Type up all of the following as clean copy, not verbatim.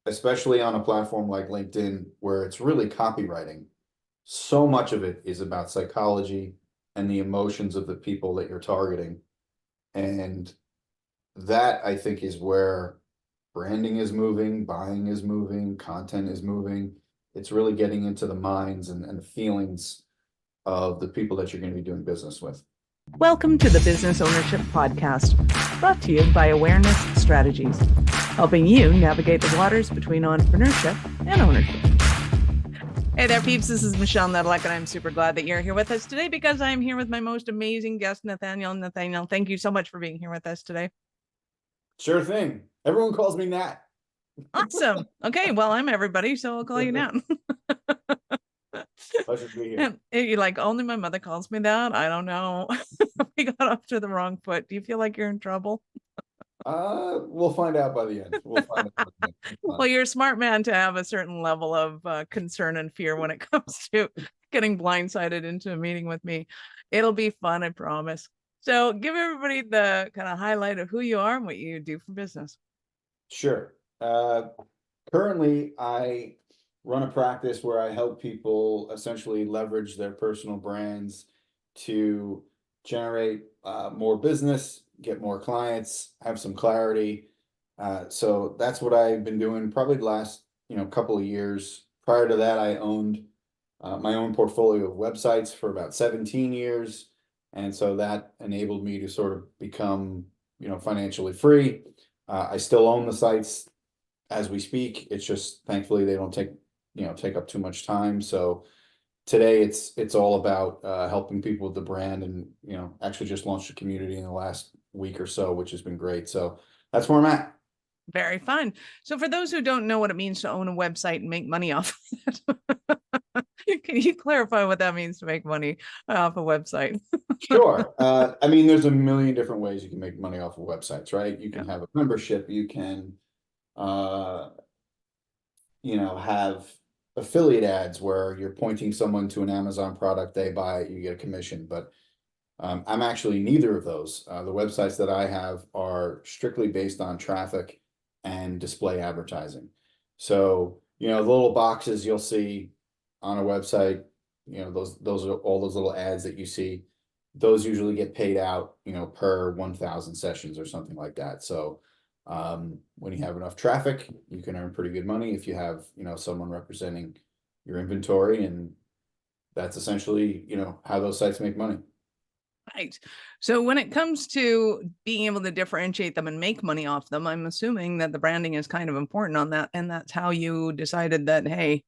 especially on a platform like LinkedIn, where it's really copywriting. So much of it is about psychology and the emotions of the people that you're targeting. And that I think is where branding is moving, buying is moving, content is moving. It's really getting into the minds and the feelings of the people that you're going to be doing business with. Welcome to the Business Ownership Podcast, brought to you by Awareness Strategies, helping you navigate the waters between entrepreneurship and ownership. Hey there, peeps. This is Michelle Nedelec, and I'm super glad that you're here with us today because I'm here with my most amazing guest, Nathaniel. Nathaniel, thank you so much for being here with us today. Sure thing. Everyone calls me Nat. Awesome. Okay, well, I'm everybody, so I'll call you Nat. Pleasure to be here. You're like, only my mother calls me that. I don't know. We got off to the wrong foot. Do you feel like you're in trouble? We'll find out by the end. We'll find out by the end. Well, you're a smart man to have a certain level of concern and fear when it comes to getting blindsided into a meeting with me. It'll be fun, I promise. So give everybody the kind of highlight of who you are and what you do for business. Sure. Currently, I run a practice where I help people essentially leverage their personal brands to generate more business, get more clients, have some clarity. So that's what I've been doing probably the last couple of years. Prior to that, I owned my own portfolio of websites for about 17 years. And so that enabled me to sort of become financially free. I still own the sites as we speak. It's just thankfully they don't take up too much time. So today it's all about helping people with the brand, and actually just launched a community in the last week or so, which has been great. So that's where I'm at. Very fun. So for those who don't know what it means to own a website and make money off of it, can you clarify what that means to make money off a website? Sure. I mean, there's a million different ways you can make money off of websites, right? You can have a membership, you can have affiliate ads where you're pointing someone to an Amazon product, they buy it, you get a commission. But I'm actually neither of those. The websites that I have are strictly based on traffic and display advertising. So, the little boxes you'll see on a website, those are all those little ads that you see. Those usually get paid out, per 1,000 sessions or something like that. So when you have enough traffic, you can earn pretty good money if you have, someone representing your inventory, and that's essentially, how those sites make money. Right. So when it comes to being able to differentiate them and make money off them, I'm assuming that the branding is kind of important on that. And that's how you decided that, hey,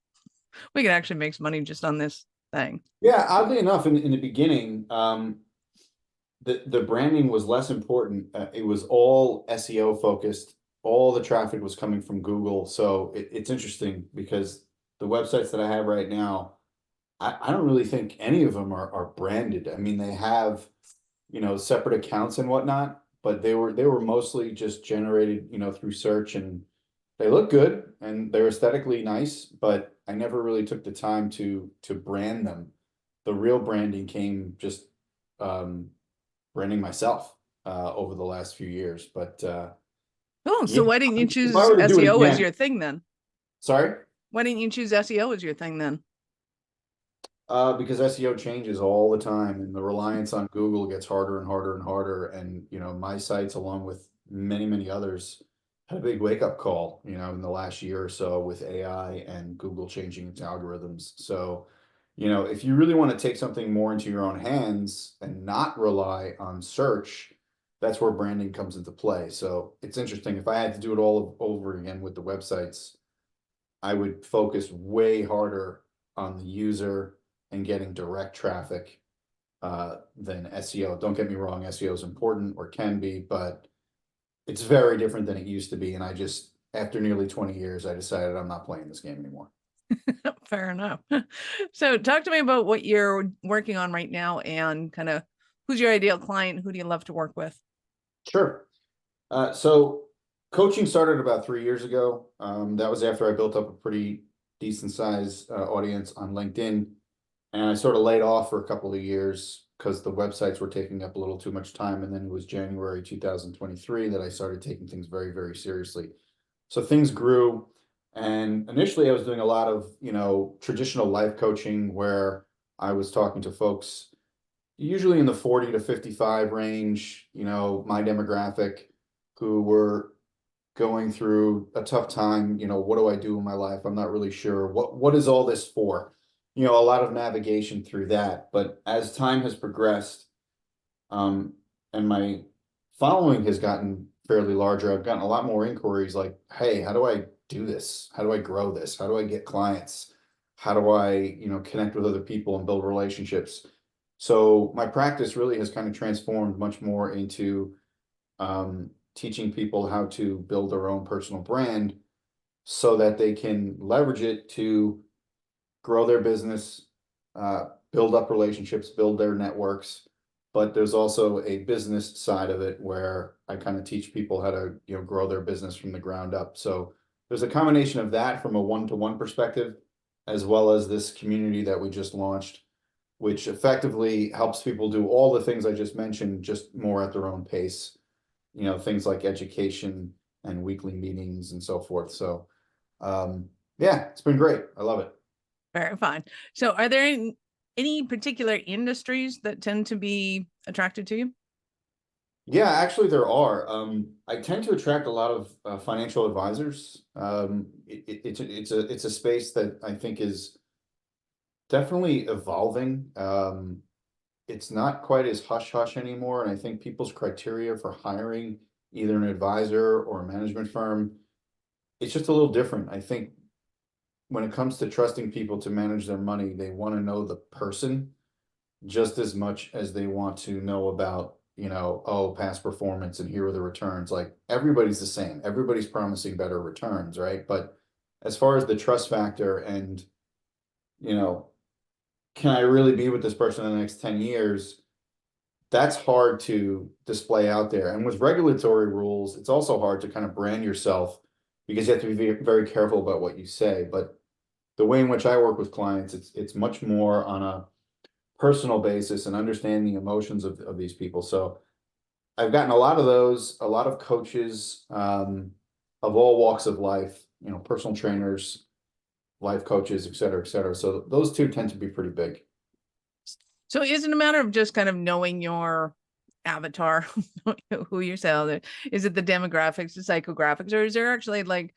we could actually make some money just on this thing. Yeah, oddly enough, in the beginning, the branding was less important. It was all SEO focused. All the traffic was coming from Google. So it's interesting because the websites that I have right now, I don't really think any of them are branded. I mean, they have, separate accounts and whatnot, but they were mostly just generated, through search, and they look good and they're aesthetically nice, but I never really took the time to brand them. The real branding came just branding myself over the last few years. But so why didn't you choose SEO as your thing then? Sorry? Why didn't you choose SEO as your thing then? Because SEO changes all the time, and the reliance on Google gets harder and harder and harder. And my sites, along with many, many others, had a big wake-up call, in the last year or so with AI and Google changing its algorithms. So, if you really want to take something more into your own hands and not rely on search, that's where branding comes into play. So it's interesting. If I had to do it all over again with the websites, I would focus way harder on the user and getting direct traffic than SEO. Don't get me wrong, SEO is important, or can be, but it's very different than it used to be. And I just, after nearly 20 years, I decided I'm not playing this game anymore. Fair enough. So talk to me about what you're working on right now and kind of who's your ideal client? Who do you love to work with? Sure. So coaching started about 3 years ago. That was after I built up a pretty decent size audience on LinkedIn. And I sort of laid off for a couple of years because the websites were taking up a little too much time. And then it was January 2023 that I started taking things very, very seriously. So things grew. And initially I was doing a lot of, traditional life coaching where I was talking to folks usually in the 40 to 55 range, my demographic, who were going through a tough time. What do I do in my life? I'm not really sure. What is all this for? A lot of navigation through that. But as time has progressed, um, and my following has gotten fairly larger, I've gotten a lot more inquiries like, hey, how do I do this? How do I grow this? How do I get clients? How do I, connect with other people and build relationships? So my practice really has kind of transformed much more into teaching people how to build their own personal brand so that they can leverage it to grow their business, build up relationships, build their networks. But there's also a business side of it where I kind of teach people how to, grow their business from the ground up. So there's a combination of that from a one-to-one perspective, as well as this community that we just launched, which effectively helps people do all the things I just mentioned, just more at their own pace. Things like education and weekly meetings and so forth. So, yeah, it's been great. I love it. Very fun. So are there any particular industries that tend to be attracted to you? Yeah, actually there are. I tend to attract a lot of financial advisors. It's a space that I think is definitely evolving. It's not quite as hush hush anymore, and I think people's criteria for hiring either an advisor or a management firm, it's just a little different. I think when it comes to trusting people to manage their money, they want to know the person just as much as they want to know about, past performance and here are the returns. Like everybody's the same. Everybody's promising better returns, right? But as far as the trust factor and, you know, can I really be with this person in the next 10 years? That's hard to display out there. And with regulatory rules, it's also hard to kind of brand yourself because you have to be very, very careful about what you say. But the way in which I work with clients, it's much more on a personal basis and understanding the emotions of these people. So I've gotten a lot of those, a lot of coaches of all walks of life, personal trainers, life coaches, et cetera, et cetera. So those two tend to be pretty big. So is it a matter of just kind of knowing your avatar, who you're selling? Is it the demographics, the psychographics, or is there actually like,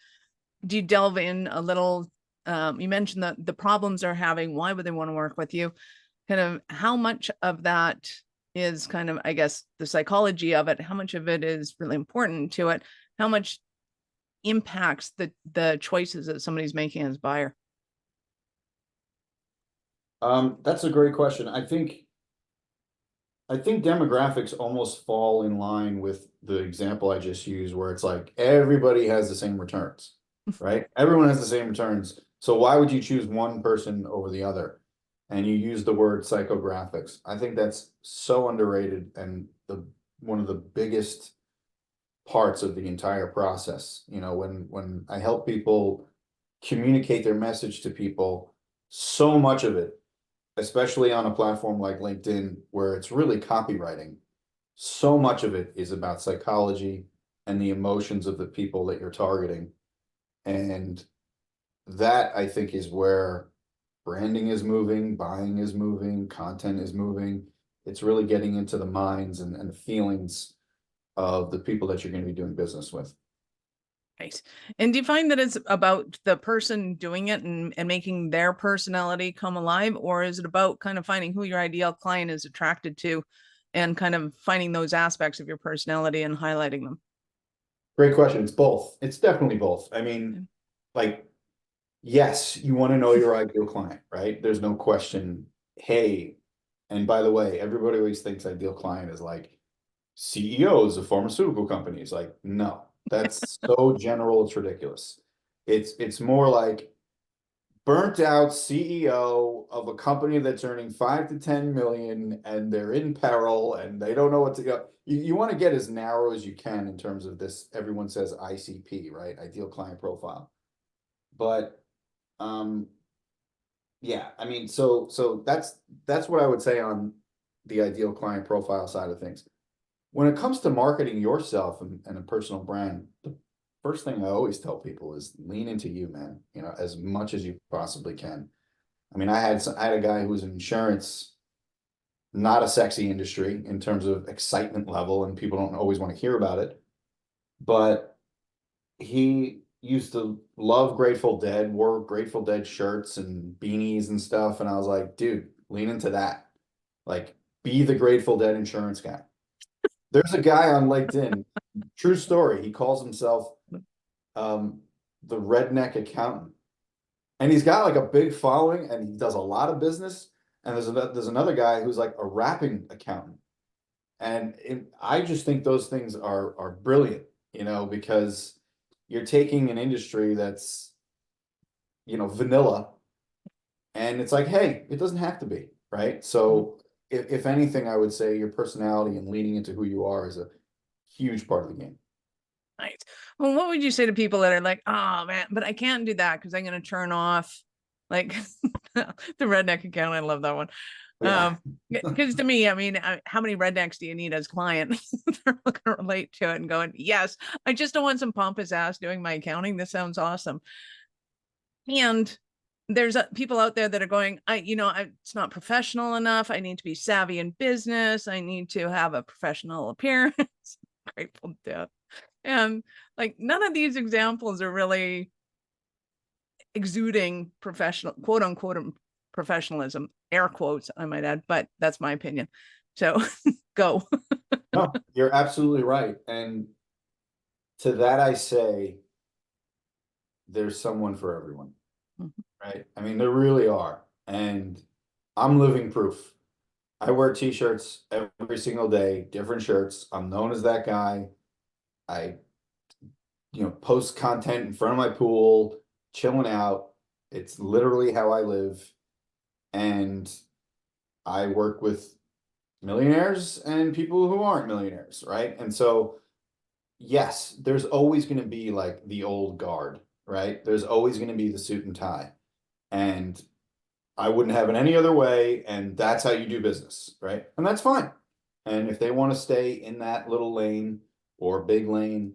do you delve in a little? You mentioned that the problems they're having, why would they want to work with you? Kind of how much of that is kind of, I guess, the psychology of it, how much of it is really important to it, how much impacts the choices that somebody's making as a buyer? That's a great question. I think demographics almost fall in line with the example I just used, where it's like everybody has the same returns, right? Everyone has the same returns. So why would you choose one person over the other? And you use the word psychographics. I think that's so underrated and one of the biggest parts of the entire process. When I help people communicate their message to people, so much of it, especially on a platform like LinkedIn, where it's really copywriting, so much of it is about psychology and the emotions of the people that you're targeting. And that I think is where branding is moving, buying is moving, content is moving. It's really getting into the minds and the feelings of the people that you're going to be doing business with. Right. And do you find that it's about the person doing it and making their personality come alive, or is it about kind of finding who your ideal client is attracted to and kind of finding those aspects of your personality and highlighting them? Great question. It's both. It's definitely both. I mean, like, yes, you want to know your ideal client, right? There's no question. Hey, and by the way, everybody always thinks ideal client is like CEOs of pharmaceutical companies. Like, no, that's so general, it's ridiculous. It's more like burnt out CEO of a company that's earning 5 to 10 million and they're in peril and they don't know what to go. You want to get as narrow as you can in terms of this. Everyone says ICP, right? Ideal client profile. But yeah, I mean, so that's what I would say on the ideal client profile side of things. When it comes to marketing yourself and a personal brand, the first thing I always tell people is lean into you, man, as much as you possibly can. I mean, I had a guy who was in insurance, not a sexy industry in terms of excitement level, and people don't always want to hear about it, but he used to love Grateful Dead, wore Grateful Dead shirts and beanies and stuff. And I was like, dude, lean into that. Like, be the Grateful Dead insurance guy. There's a guy on LinkedIn, true story. He calls himself the redneck accountant. And he's got like a big following and he does a lot of business. And there's another guy who's like a rapping accountant. And I just think those things are brilliant, because you're taking an industry that's, vanilla, and it's like, hey, it doesn't have to be, right? So if anything, I would say your personality and leaning into who you are is a huge part of the game. Nice. Well, what would you say to people that are like, oh man, but I can't do that because I'm going to turn off like the redneck account. I love that one. Yeah. Because to me, I mean, how many rednecks do you need as client? They're going to relate to it and going, yes, I just don't want some pompous ass doing my accounting. This sounds awesome. And there's people out there that are going, it's not professional enough. I need to be savvy in business. I need to have a professional appearance. Grateful Dead. And like, none of these examples are really exuding professional, quote unquote, professionalism, air quotes, I might add, but that's my opinion. So go. No, you're absolutely right. And to that, I say, there's someone for everyone, right? I mean, there really are. And I'm living proof. I wear t-shirts every single day, different shirts. I'm known as that guy. I, post content in front of my pool, chilling out. It's literally how I live. And I work with millionaires and people who aren't millionaires, right? And so, yes, there's always going to be like the old guard, right? There's always going to be the suit and tie. And I wouldn't have it any other way. And that's how you do business, right? And that's fine. And if they want to stay in that little lane or big lane,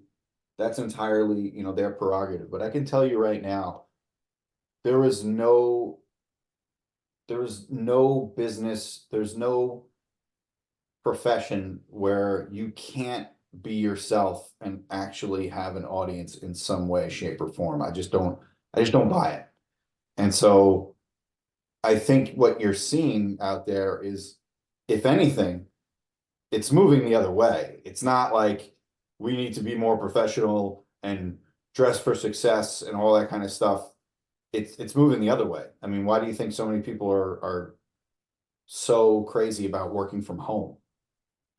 that's entirely, their prerogative. But I can tell you right now, there is no business, there's no profession where you can't be yourself and actually have an audience in some way, shape, or form. I just don't buy it. And so I think what you're seeing out there is, if anything, it's moving the other way. It's not like we need to be more professional and dress for success and all that kind of stuff. It's moving the other way. I mean, why do you think so many people are so crazy about working from home?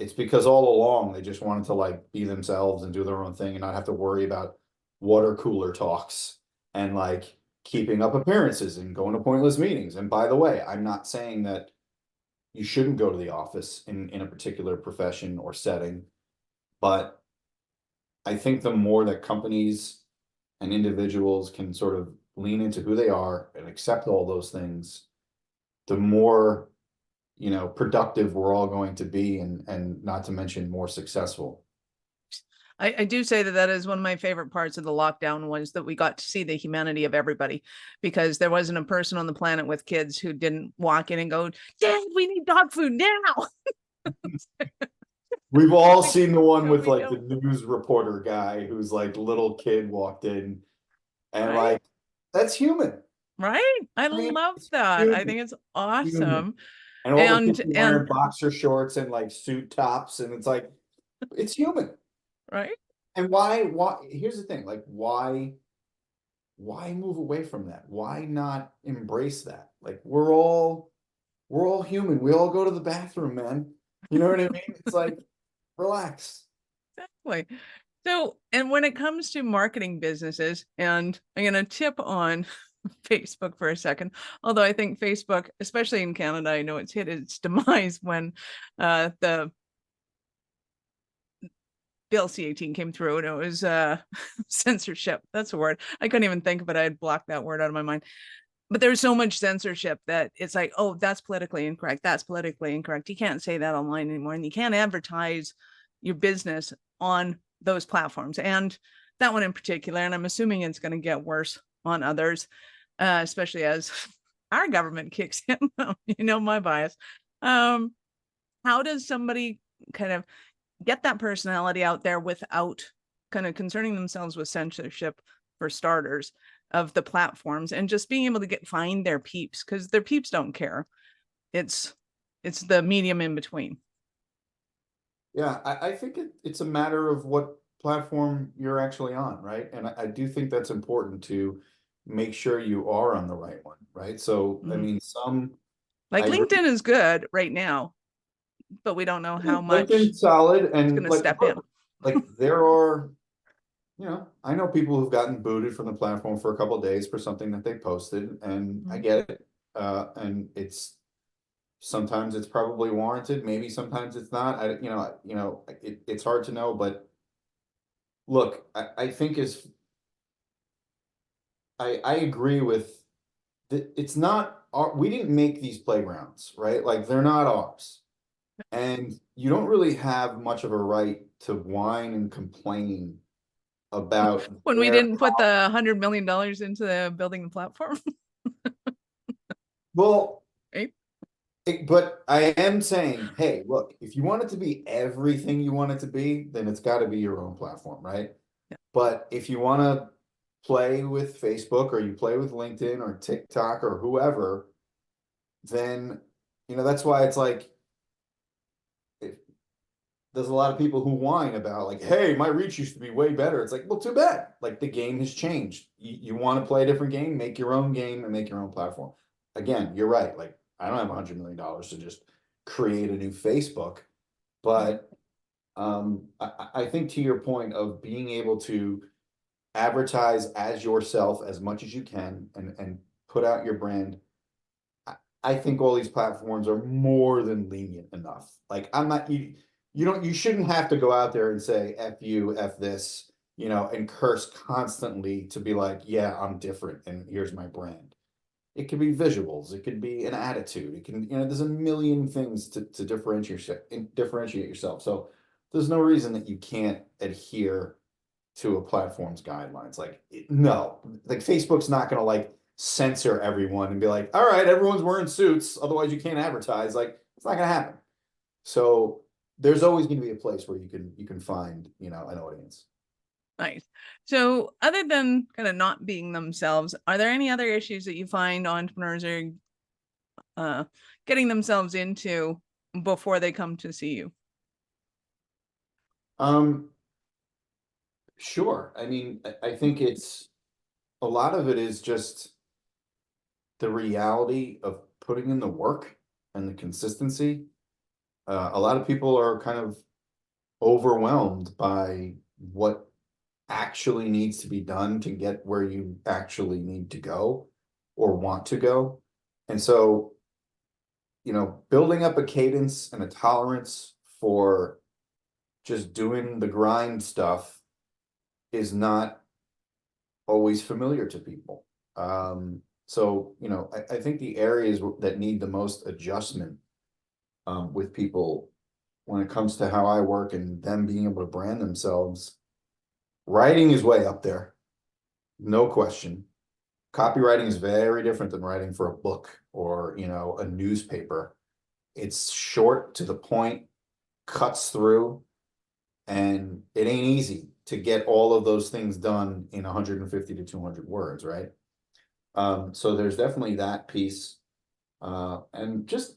It's because all along they just wanted to like be themselves and do their own thing and not have to worry about water cooler talks and like keeping up appearances and going to pointless meetings. And by the way, I'm not saying that you shouldn't go to the office in a particular profession or setting, but I think the more that companies and individuals can sort of lean into who they are and accept all those things, the more, productive we're all going to be, and not to mention more successful. I do say that is one of my favorite parts of the lockdown, was that we got to see the humanity of everybody, because there wasn't a person on the planet with kids who didn't walk in and go, Dad, we need dog food now. We've all seen the one with like the news reporter guy who's like little kid walked in and right? like, that's human. Right. I love that. Human. I think it's awesome. Human. And all the people wearing boxer shorts and like suit tops, and it's like, it's human. Right. And why, here's the thing, like, why move away from that? Why not embrace that? Like, we're all human. We all go to the bathroom, man. You know what I mean? It's like, relax. Exactly. So, and when it comes to marketing businesses, and I'm going to tip on Facebook for a second, although I think Facebook, especially in Canada, I know it's hit its demise when the Bill C-18 came through, and it was censorship. That's a word. I couldn't even think of it. I had blocked that word out of my mind. But there's so much censorship that it's like, oh, that's politically incorrect. That's politically incorrect. You can't say that online anymore. And you can't advertise your business on those platforms. And that one in particular, and I'm assuming it's going to get worse on others, especially as our government kicks in. My bias. How does somebody kind of get that personality out there without kind of concerning themselves with censorship, for starters, of the platforms, and just being able to find their peeps, because their peeps don't care. It's the medium in between. Yeah, I think it's a matter of what platform you're actually on, right? And I do think that's important to make sure you are on the right one, right? So, I mean, like I LinkedIn is good right now, but we don't know how much LinkedIn's solid, it's and going to step in. like there are, I know people who've gotten booted from the platform for a couple of days for something that they posted, and I get it. And sometimes it's probably warranted, maybe sometimes it's not. It's hard to know, but look, I think I agree with it's not we didn't make these playgrounds, right? Like they're not ours. And you don't really have much of a right to whine and complain about when we didn't put the $100 million into building the platform. Well, right? but I am saying, hey, look, if you want it to be everything you want it to be, then it's got to be your own platform, right? Yeah. But if you want to play with Facebook or you play with LinkedIn or TikTok or whoever, then, that's why it's like, there's a lot of people who whine about like, hey, my reach used to be way better. It's like, well, too bad. Like the game has changed. You want to play a different game, make your own game and make your own platform. Again, you're right. Like I don't have $100 million to just create a new Facebook, but I think to your point of being able to advertise as yourself as much as you can and put out your brand. I think all these platforms are more than lenient enough. Like I'm not you shouldn't have to go out there and say F you, F this, and curse constantly to be like, yeah, I'm different and here's my brand. It could be visuals, it could be an attitude, it can, there's a million things to differentiate yourself. So there's no reason that you can't adhere to a platform's guidelines. Like, no, like Facebook's not going to like censor everyone and be like, all right, everyone's wearing suits, otherwise you can't advertise. Like, it's not going to happen. So there's always going to be a place where you can find, an audience. Nice. So other than kind of not being themselves, are there any other issues that you find entrepreneurs are getting themselves into before they come to see you? Sure. I mean, I think it's a lot of it is just the reality of putting in the work and the consistency. A lot of people are kind of overwhelmed by what actually needs to be done to get where you actually need to go or want to go. And so, building up a cadence and a tolerance for just doing the grind stuff is not always familiar to people. So, I think the areas that need the most adjustment with people when it comes to how I work and them being able to brand themselves, writing is way up there, no question. Copywriting is very different than writing for a book or, a newspaper. It's short to the point, cuts through, and it ain't easy to get all of those things done in 150 to 200 words, right? So there's definitely that piece. And just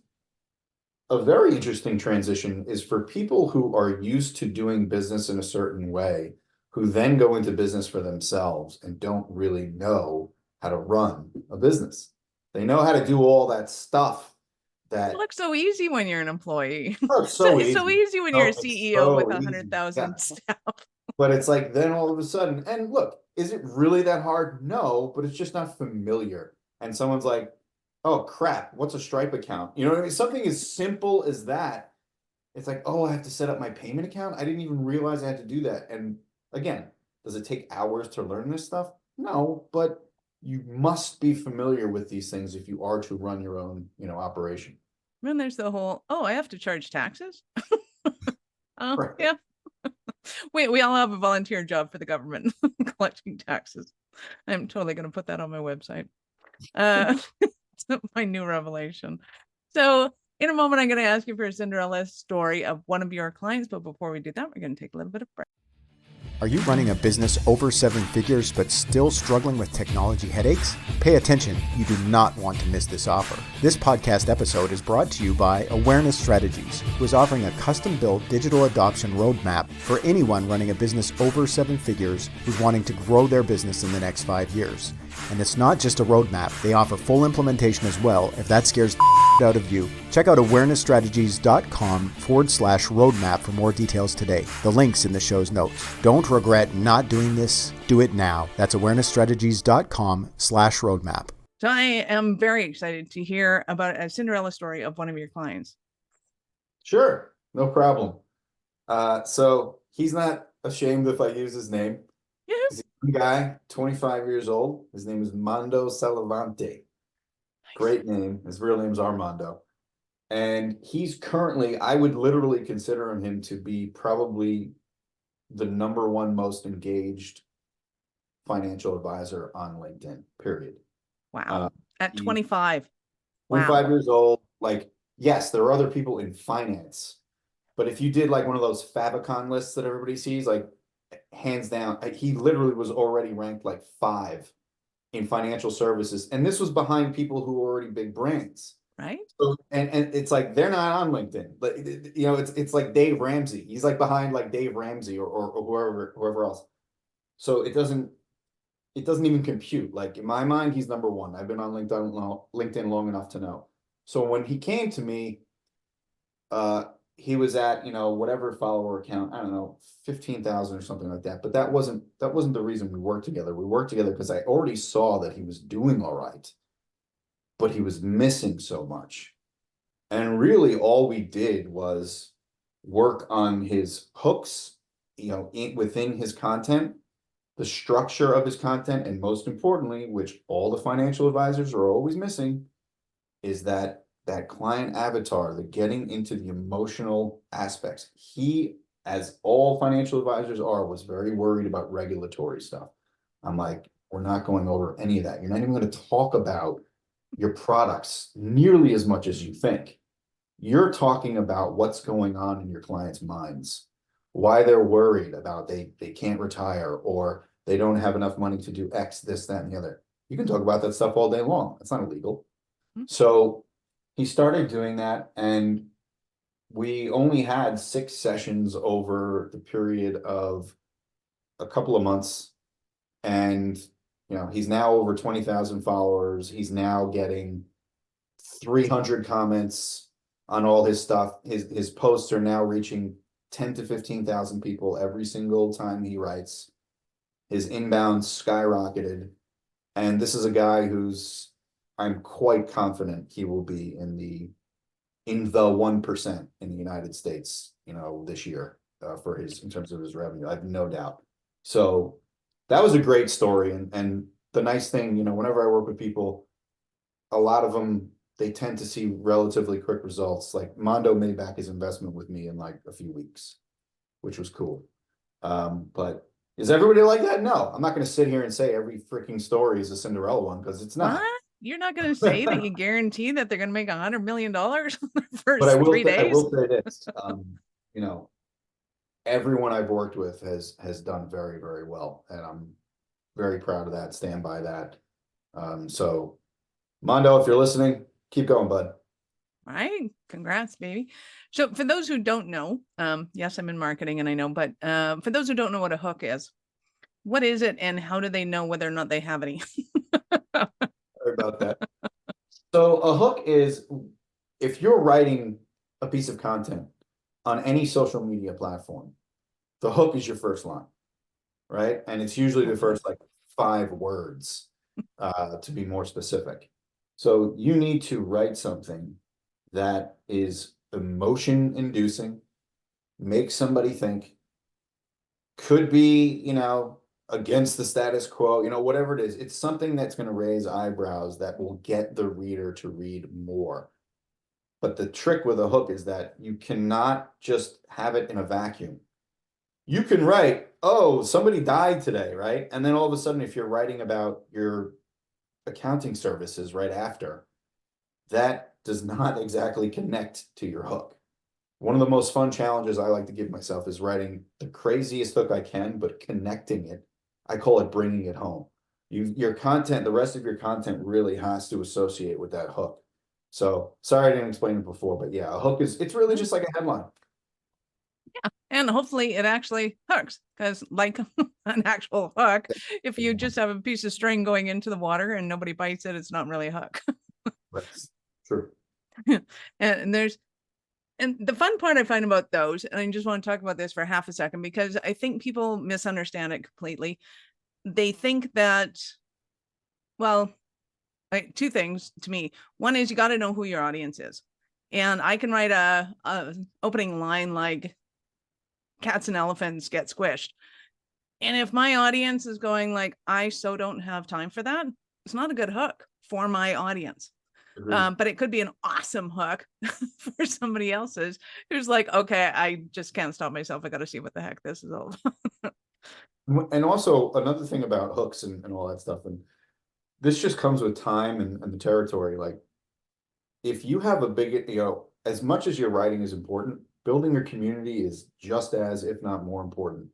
a very interesting transition is for people who are used to doing business in a certain way, who then go into business for themselves and don't really know how to run a business. They know how to do all that stuff that It looks so easy when you're an employee. oh, so It's easy. so easy when you're a CEO with So 100,000 easy. staff. But it's like then all of a sudden, and look, is it really that hard? No, but it's just not familiar. And someone's like, oh crap, what's a Stripe account? You know what I mean? Something as simple as that. It's like, oh, I have to set up my payment account. I didn't even realize I had to do that. And again, does it take hours to learn this stuff? No, but you must be familiar with these things if you are to run your own, operation. Then there's the whole, oh, I have to charge taxes. Right. Yeah. We all have a volunteer job for the government collecting taxes. I'm totally going to put that on my website. It's my new revelation. So in a moment, I'm going to ask you for a Cinderella story of one of your clients. But before we do that, we're going to take a little bit of break. Are you running a business over 7 figures but still struggling with technology headaches? Pay attention. You do not want to miss this offer. This podcast episode is brought to you by Awareness Strategies, who is offering a custom-built digital adoption roadmap for anyone running a business over 7 figures who's wanting to grow their business in the next 5 years. And it's not just a roadmap. They offer full implementation as well, if that scares the out of you. Check out awarenessstrategies.com/roadmap for more details today. The link's in the show's notes. Don't regret not doing this. Do it now. That's awarenessstrategies.com/roadmap. So I am very excited to hear about a Cinderella story of one of your clients. Sure, no problem. So he's not ashamed if I use his name. Yeah. He's a young guy, 25 years old. His name is Mando Salavante. Great name. His real name's Armando. And he's currently, I would literally consider him to be probably the #1 most engaged financial advisor on LinkedIn, period. Wow. At 25. 25 years old. Like, yes, there are other people in finance, but if you did like one of those favicon lists that everybody sees, like hands down, he literally was already ranked like 5 in financial services. And this was behind people who were already big brands. Right. So, and it's like, they're not on LinkedIn, but you know, it's like Dave Ramsey. He's like behind like Dave Ramsey or whoever else. So it doesn't even compute. Like in my mind, he's #1. I've been on LinkedIn long enough to know. So when he came to me, he was at, you know, whatever follower count, I don't know, 15,000 or something like that. But that wasn't the reason we worked together. We worked together because I already saw that he was doing all right, but he was missing so much. And really all we did was work on his hooks, you know, within his content, the structure of his content, and most importantly, which all the financial advisors are always missing, is that client avatar, the getting into the emotional aspects. He, as all financial advisors are, was very worried about regulatory stuff. I'm like, we're not going over any of that. You're not even going to talk about your products nearly as much as you think. You're talking about what's going on in your clients' minds, why they're worried about they can't retire, or they don't have enough money to do X, this, that, and the other. You can talk about that stuff all day long. It's not illegal. So he started doing that, and we only had 6 sessions over the period of a couple of months. And, you know, he's now over 20,000 followers. He's now getting 300 comments on all his stuff. His posts are now reaching 10 to 15,000 people every single time he writes. His inbound skyrocketed. And this is a guy who's, I'm quite confident he will be in the 1% in the United States, you know, this year for in terms of his revenue. I have no doubt. So that was a great story. And the nice thing, you know, whenever I work with people, a lot of them, they tend to see relatively quick results. Like Mondo made back his investment with me in like a few weeks, which was cool. But is everybody like that? No, I'm not going to sit here and say every freaking story is a Cinderella one, because it's not. What? You're not going to say that you guarantee that they're going to make $100 million in the first But I 3 days? I will say this, you know, everyone I've worked with has done very, very well, and I'm very proud of that. Stand by that. So Mondo, if you're listening, keep going, bud. All right. Congrats, baby. So for those who don't know, yes, I'm in marketing and I know, but for those who don't know what a hook is, what is it and how do they know whether or not they have any? Sorry about that. So a hook is, if you're writing a piece of content on any social media platform, the hook is your first line, right? And it's usually the first like 5 words, to be more specific. So you need to write something that is emotion inducing, make somebody think, could be, you know, against the status quo, you know, whatever it is. It's something that's going to raise eyebrows, that will get the reader to read more. But the trick with a hook is that you cannot just have it in a vacuum. you can write, oh, somebody died today, right? And then all of a sudden, if you're writing about your accounting services right after, that does not exactly connect to your hook. One of the most fun challenges I like to give myself is writing the craziest hook I can, but connecting it. I call it bringing it home. Your content, the rest of your content really has to associate with that hook. So sorry I didn't explain it before, but yeah, a hook it's really just like a headline. And hopefully it actually hooks, because like an actual hook, if you just have a piece of string going into the water and nobody bites it, it's not really a hook. That's true. And the fun part I find about those, and I just want to talk about this for half a second, because I think people misunderstand it completely. They think that, well, two things to me. One is you got to know who your audience is. And I can write a opening line like cats and elephants get squished. And if my audience is going like, I so don't have time for that, it's not a good hook for my audience. But it could be an awesome hook for somebody else's who's like, okay, I just can't stop myself. I got to see what the heck this is all about. And also another thing about hooks and all that stuff, and this just comes with time and the territory. Like if you have a big, as much as your writing is important, building your community is just as, if not more important.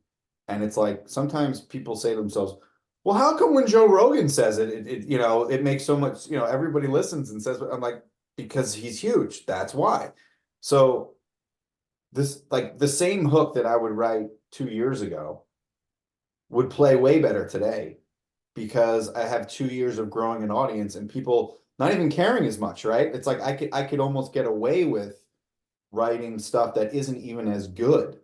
And it's like sometimes people say to themselves, well, how come when Joe Rogan says it makes so much, everybody listens and says, I'm like, because he's huge. That's why. So this, like the same hook that I would write 2 years ago would play way better today because I have 2 years of growing an audience and people not even caring as much, right? It's like I could almost get away with writing stuff that isn't even as good,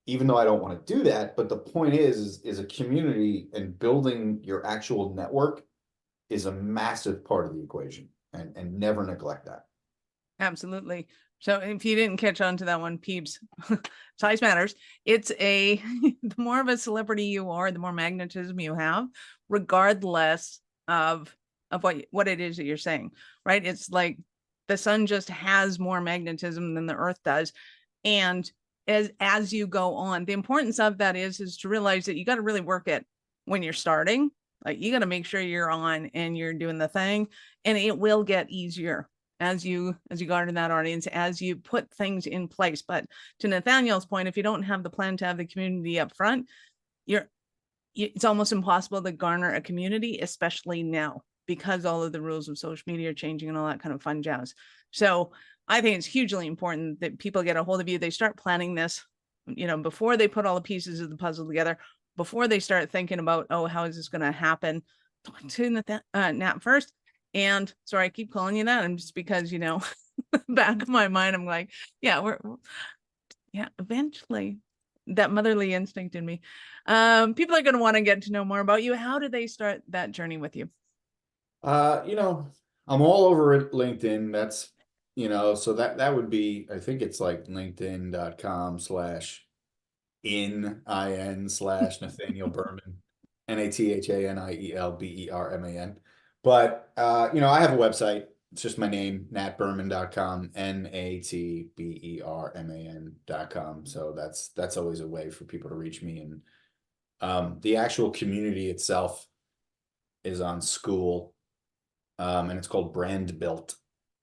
even though I don't want to do that. But the point is a community and building your actual network is a massive part of the equation, and never neglect that. Absolutely. So if you didn't catch on to that one, peeps, size matters. It's the more of a celebrity you are, the more magnetism you have, regardless of what it is that you're saying, right? It's like the sun just has more magnetism than the earth does. And as you go on, the importance of that is to realize that you got to really work it when you're starting. Like you got to make sure you're on and you're doing the thing, and it will get easier as you garner that audience, as you put things in place. But to Nathaniel's point, if you don't have the plan to have the community up front, it's almost impossible to garner a community, especially now, because all of the rules of social media are changing and all that kind of fun jazz. So I think it's hugely important that people get a hold of you. They start planning this, before they put all the pieces of the puzzle together, before they start thinking about, oh, how is this going to happen? Talk to Nat first. And sorry, I keep calling you that. And just because, back of my mind, I'm like, yeah, eventually that motherly instinct in me. People are going to want to get to know more about you. How do they start that journey with you? I'm all over LinkedIn. That's, so that would be, I think it's like linkedin.com/Nathaniel Berman, NathanielBerman. But I have a website. It's just my name, natberman.com, natberman.com. So that's always a way for people to reach me. And the actual community itself is on School, and it's called Brand Built.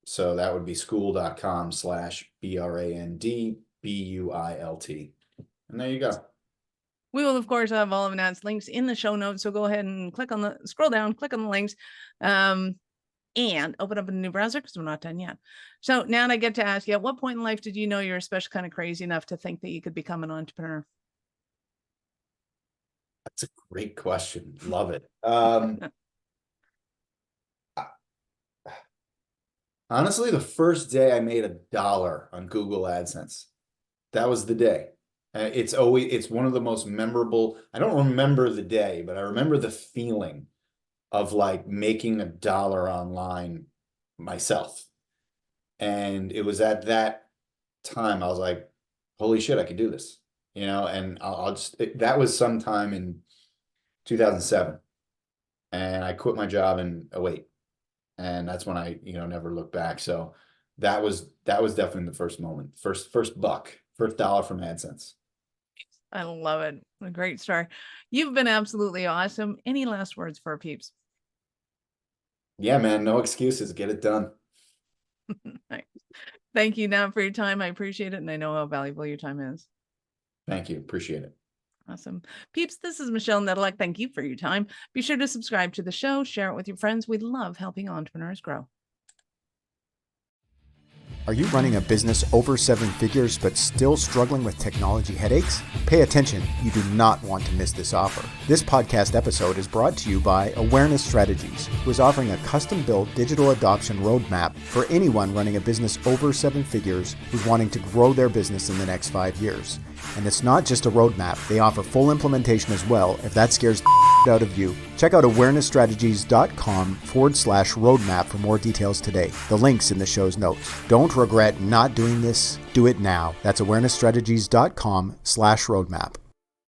So that would be school.com/BRANDBUILT. And there you go. We will, of course, have all of Nat's links in the show notes. So go ahead and scroll down, click on the links, and open up a new browser because we're not done yet. So now I get to ask you, at what point in life did you know you're especially kind of crazy enough to think that you could become an entrepreneur? That's a great question. Love it. Honestly, the first day I made $1 on Google AdSense, that was the day. It's one of the most memorable. I don't remember the day, but I remember the feeling of like making $1 online myself. And it was at that time I was like, holy shit, I could do this, and that was sometime in 2007. And I quit my job in 2008. And that's when I, never looked back. So that was definitely the first moment, first buck, first $1 from AdSense. I love it. A great story. You've been absolutely awesome. Any last words for our peeps? Yeah, man, no excuses. Get it done. Right. Thank you, Nav, for your time. I appreciate it, and I know how valuable your time is. Thank you. Appreciate it. Awesome. Peeps, this is Michelle Nedelec. Thank you for your time. Be sure to subscribe to the show, share it with your friends. We love helping entrepreneurs grow. Are you running a business over 7 figures but still struggling with technology headaches? Pay attention, you do not want to miss this offer. This podcast episode is brought to you by Awareness Strategies, who is offering a custom-built digital adoption roadmap for anyone running a business over 7 figures who's wanting to grow their business in the next 5 years. And it's not just a roadmap, they offer full implementation as well if that scares the out of you. Check out awarenessstrategies.com/roadmap for more details today. The link's in the show's notes. Don't regret not doing this. Do it now. That's awarenessstrategies.com/roadmap.